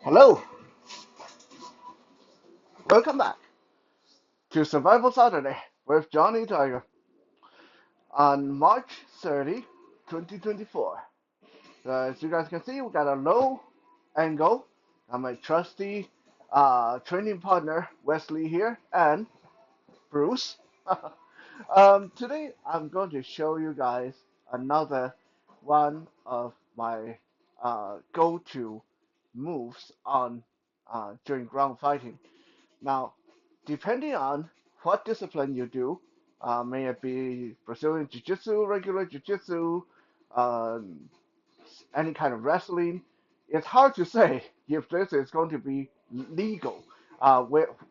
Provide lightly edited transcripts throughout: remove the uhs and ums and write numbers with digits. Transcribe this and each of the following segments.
Hello, welcome back to Survival Saturday with Johnny Tiger on March 30, 2024. As you guys can see, we got a low angle. I'm my trusty training partner Wesley here and Bruce. Today I'm going to show you guys another one of my go-to moves on during ground fighting. Now, depending on what discipline you do, may it be Brazilian Jiu-Jitsu, regular Jiu-Jitsu, um, any kind of wrestling, it's hard to say if this is going to be legal,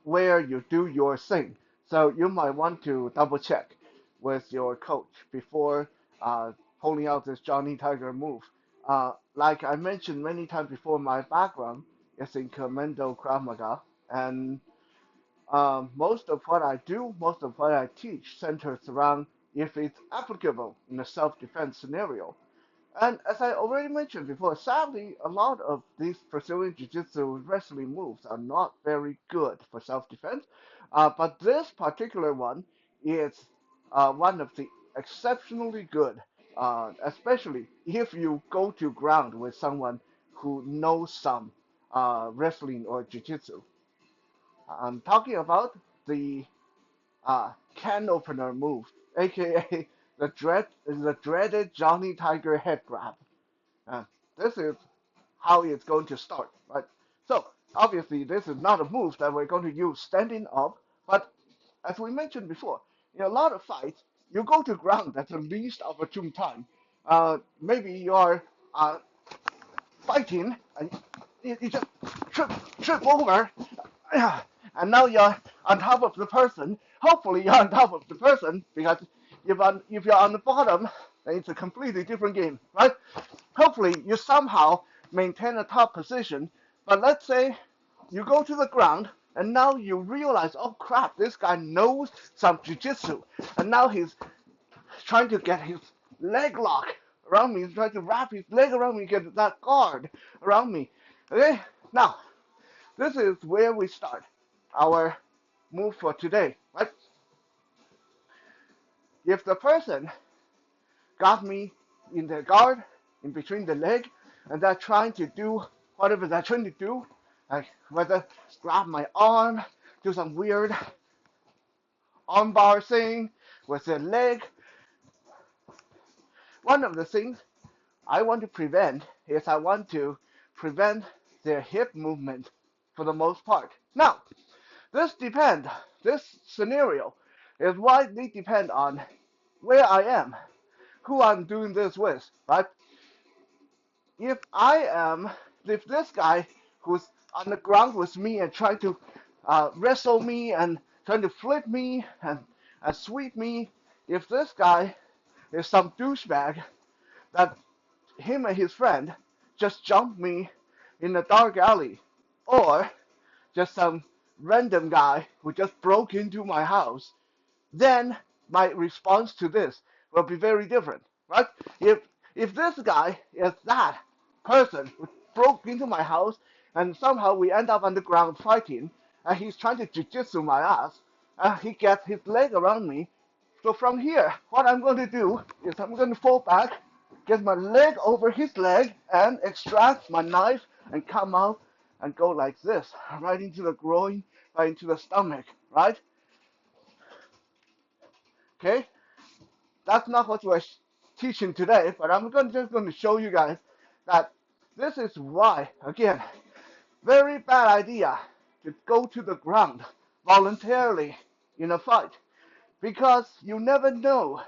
where you do your thing. So you might want to double check with your coach before pulling out this Johnny Tiger move. Like I mentioned many times before, my background is in Commando Krav Maga, and most of what I do, most of what I teach centers around if it's applicable in a self-defense scenario. And as I already mentioned before, sadly, a lot of these Brazilian Jiu-Jitsu wrestling moves are not very good for self-defense. But this particular one is one of the exceptionally good, especially if you go to ground with someone who knows some wrestling or Jiu-Jitsu. I'm talking about the can opener move, aka the dreaded Johnny Tiger head grab. Uh, this is how it's going to start, right? So obviously this is not a move that we're going to use standing up, but as we mentioned before, in a lot of fights, you go to ground at the least opportune time. Maybe you are uh, fighting and you just trip over, and now you're on top of the person. Hopefully you're on top of the person because if you're on the bottom, then it's a completely different game, right? Hopefully you somehow maintain a top position. But let's say you go to the ground and now you realize, oh crap, this guy knows some jujitsu, and now he's trying to get his leg lock around me. He's trying to wrap his leg around me, get that guard around me. Okay, now this is where we start our move for today, right? If the person got me in the guard, in between the leg, and they're trying to do whatever they're trying to do, like whether grab my arm, do some weird armbar thing with their leg, one of the things I want to prevent is I want to prevent their hip movement for the most part. Now, this scenario is widely depend on where I am, who I'm doing this with, right? If I am, if this guy who's on the ground with me and trying to wrestle me and trying to flip me and sweep me, if this guy is some douchebag that him and his friend just jumped me in a dark alley, or just some random guy who just broke into my house, then my response to this will be very different, right? If this guy is that person who broke into my house and somehow we end up on the ground fighting, and he's trying to jujitsu my ass, and he gets his leg around me. So from here, what I'm going to do is I'm going to fall back, get my leg over his leg, and extract my knife and come out and go like this, right into the groin, right into the stomach, right? Okay, that's not what we're teaching today, but just going to show you guys that this is why, again, very bad idea to go to the ground voluntarily in a fight, because you never know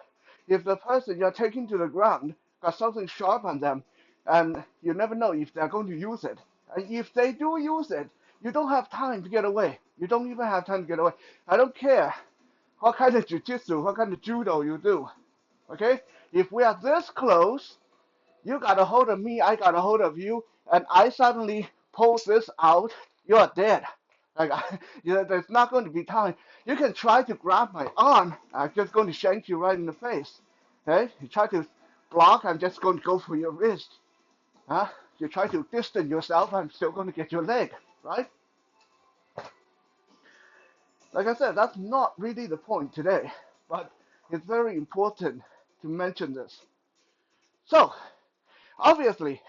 if the person you're taking to the ground got something sharp on them, and you never know if they're going to use it. And if they do use it, you don't have time to get away. You don't even have time to get away. I don't care what kind of jiu-jitsu, what kind of judo you do. Okay? If we are this close, you got a hold of me, I got a hold of you, and I suddenly pull this out, you're dead. Like, there's not going to be time. You can try to grab my arm, I'm just going to shank you right in the face. Okay? You try to block, I'm just going to go for your wrist. Huh? you try to distance yourself, I'm still going to get your leg, right? Like I said, that's not really the point today, but it's very important to mention this. So, obviously,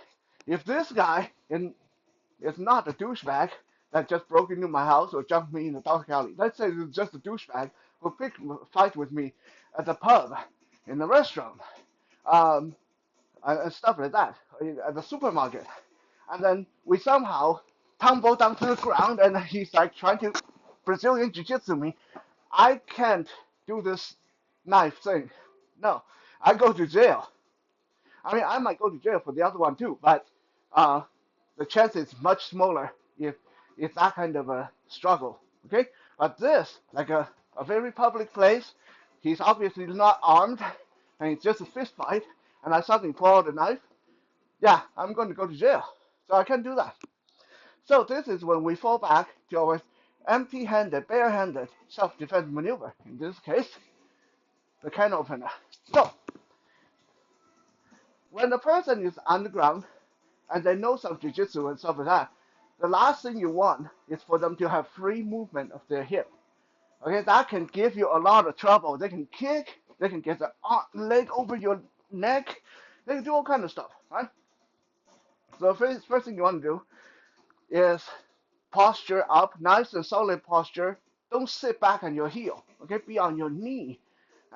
if this guy is not a douchebag that just broke into my house or jumped me in the dark alley, let's say it's just a douchebag who picked a fight with me at the pub, in the restaurant, um, and stuff like that, at the supermarket, and then we somehow tumble down to the ground and he's like trying to Brazilian jiu-jitsu me. I can't do this knife thing. No, I go to jail. I mean, I might go to jail for the other one too, but uh, the chance is much smaller if it's that kind of a struggle. Okay, but this, like a very public place, he's obviously not armed, and it's just a fist fight, and I suddenly pull out a knife. Yeah, I'm going to go to jail, so I can't do that. So this is when we fall back to our empty-handed, bare-handed self-defense maneuver. In this case, the can opener. So when the person is on the ground and they know some jiu-jitsu and stuff like that, the last thing you want is for them to have free movement of their hip. Okay, that can give you a lot of trouble. They can kick, they can get the leg over your neck, they can do all kinds of stuff, right? So first thing you want to do is posture up, nice and solid posture. Don't sit back on your heel, okay? Be on your knee.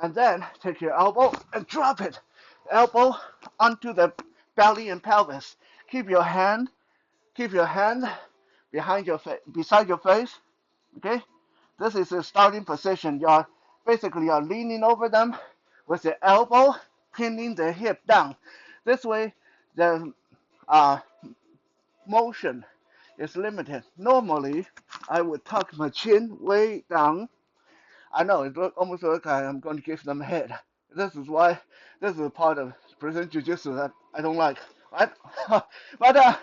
And then take your elbow and drop it. Elbow onto the belly and pelvis. Keep your hand behind your beside your face, okay? This is the starting position. You're leaning over them with the elbow pinning the hip down. This way, the motion is limited. Normally, I would tuck my chin way down. I know it almost looks like I'm going to give them a head. This is a part of Brazilian Jiu-Jitsu that I don't like, right? But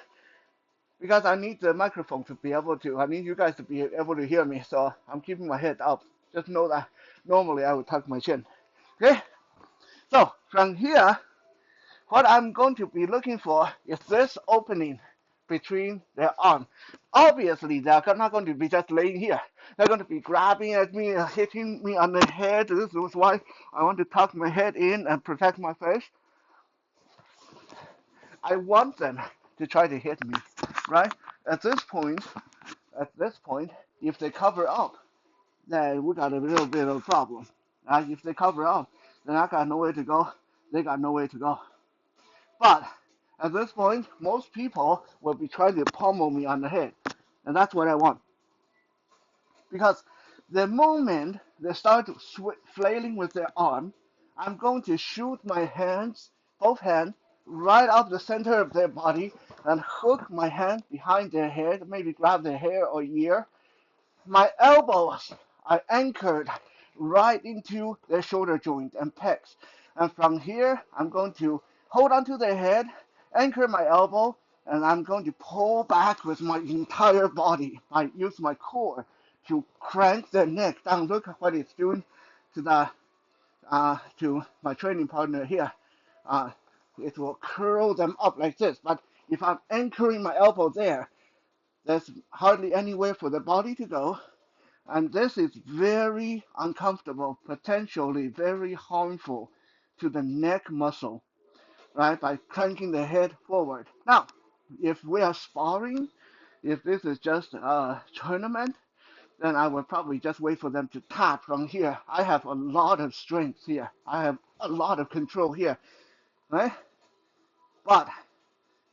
because I need the microphone to be able to, I need you guys to be able to hear me, so I'm keeping my head up. Just know that normally I would tuck my chin. Okay? So from here, what I'm going to be looking for is this opening between their arm. Obviously, they're not going to be just laying here. They're going to be grabbing at me, hitting me on the head. This is why I want to tuck my head in and protect my face. I want them to try to hit me, right? At this point, if they cover up, then we got a little bit of a problem. If they cover up, then I got nowhere to go. They got nowhere to go. But at this point, most people will be trying to pummel me on the head, and that's what I want. Because the moment they start flailing with their arm, I'm going to shoot my hands, both hands, right up the center of their body and hook my hand behind their head, maybe grab their hair or ear. My elbows are anchored right into their shoulder joint and pecs. And from here, I'm going to hold onto their head, anchor my elbow, and I'm going to pull back with my entire body. I use my core to crank their neck down. Look at what it's doing to to my training partner here. It will curl them up like this. But if I'm anchoring my elbow there, there's hardly anywhere for the body to go. And this is very uncomfortable, potentially very harmful to the neck muscle, right? By cranking the head forward. Now, if we are sparring, if this is just a tournament, then I would probably just wait for them to tap from here. I have a lot of strength here. I have a lot of control here, right? But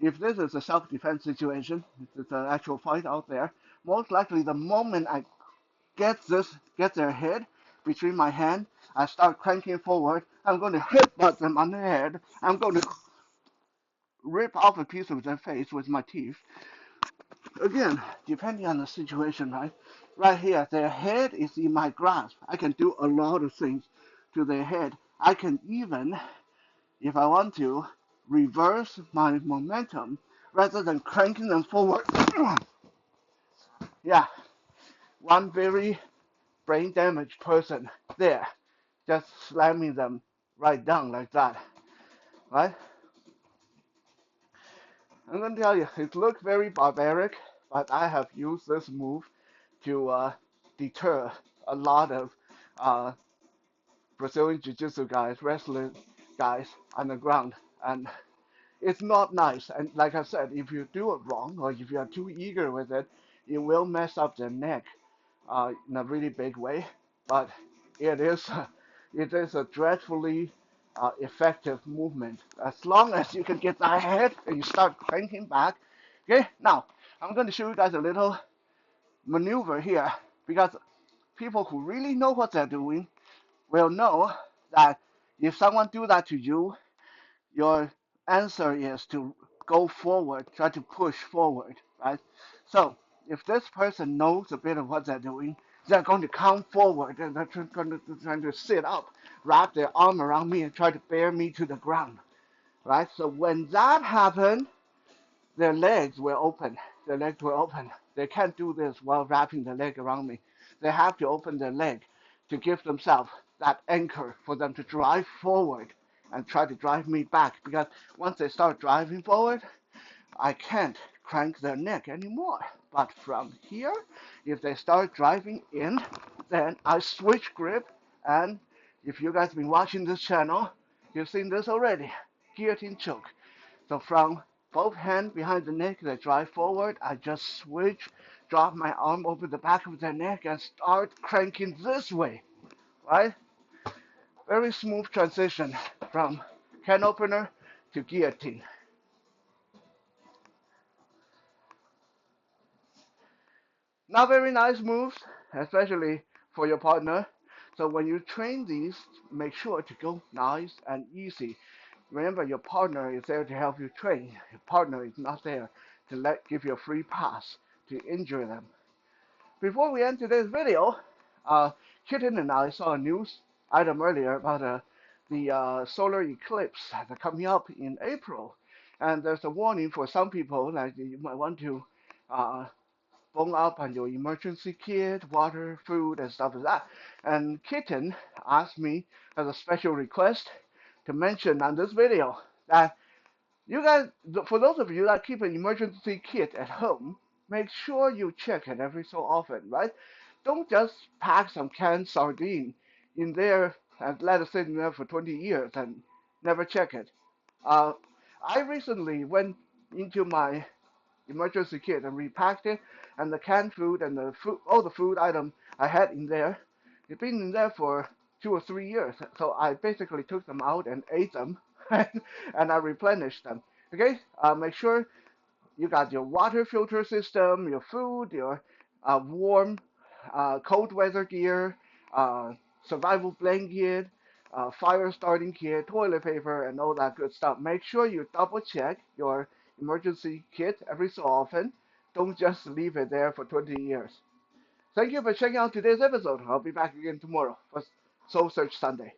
if this is a self-defense situation, if it's an actual fight out there, most likely the moment I get their head between my hand, I start cranking forward, I'm going to headbutt them on the head. I'm going to rip off a piece of their face with my teeth. Again, depending on the situation, right? Right here, their head is in my grasp. I can do a lot of things to their head. I can even, if I want to, reverse my momentum rather than cranking them forward. Yeah, one very brain damaged person there, just slamming them right down like that, right? I'm gonna tell you, it looks very barbaric, but I have used this move to deter a lot of uh, Brazilian Jiu-Jitsu guys, wrestling guys on the ground, and it's not nice. And like I said, if you do it wrong or if you are too eager with it, it will mess up their neck in a really big way. But it is it is a dreadfully effective movement as long as you can get ahead and you start cranking back. Okay, now I'm going to show you guys a little maneuver here because people who really know what they're doing will know that if someone do that to you, your answer is to go forward, try to push forward, right? So if this person knows a bit of what they're doing, they're going to come forward and they're trying to sit up, wrap their arm around me and try to bear me to the ground, right? So when that happens, their legs were open. Their legs were open. They can't do this while wrapping the leg around me. They have to open their leg to give themselves that anchor for them to drive forward and try to drive me back. Because once they start driving forward, I can't crank their neck anymore. But from here, if they start driving in, then I switch grip. And if you guys have been watching this channel, you've seen this already. Guillotine choke. So from both hands behind the neck, they drive forward. I just switch, drop my arm over the back of their neck and start cranking this way, right? Very smooth transition from can opener to guillotine. Not very nice moves, especially for your partner. So when you train these, make sure to go nice and easy. Remember, your partner is there to help you train. Your partner is not there to give you a free pass to injure them. Before we end today's video, Kitten and I saw a news item earlier about the solar eclipse that's coming up in April. And there's a warning for some people that you might want to uh, bone up on your emergency kit, water, food, and stuff like that. And Kitten asked me as a special request to mention on this video that you guys, for those of you that keep an emergency kit at home, make sure you check it every so often, right? Don't just pack some canned sardine in there and let it sit in there for 20 years and never check it. Uh, I recently went into my emergency kit and repacked it, and the canned food and the food, all the food item I had in there, it's been in there for 2 or 3 years. So I basically took them out and ate them, and I replenished them. Okay, make sure you got your water filter system, your food, your warm, cold weather gear, uh, survival blanket, fire starting kit, toilet paper, and all that good stuff. Make sure you double check your emergency kit every so often. Don't just leave it there for 20 years. Thank you for checking out today's episode. I'll be back again tomorrow for Soul Search Sunday.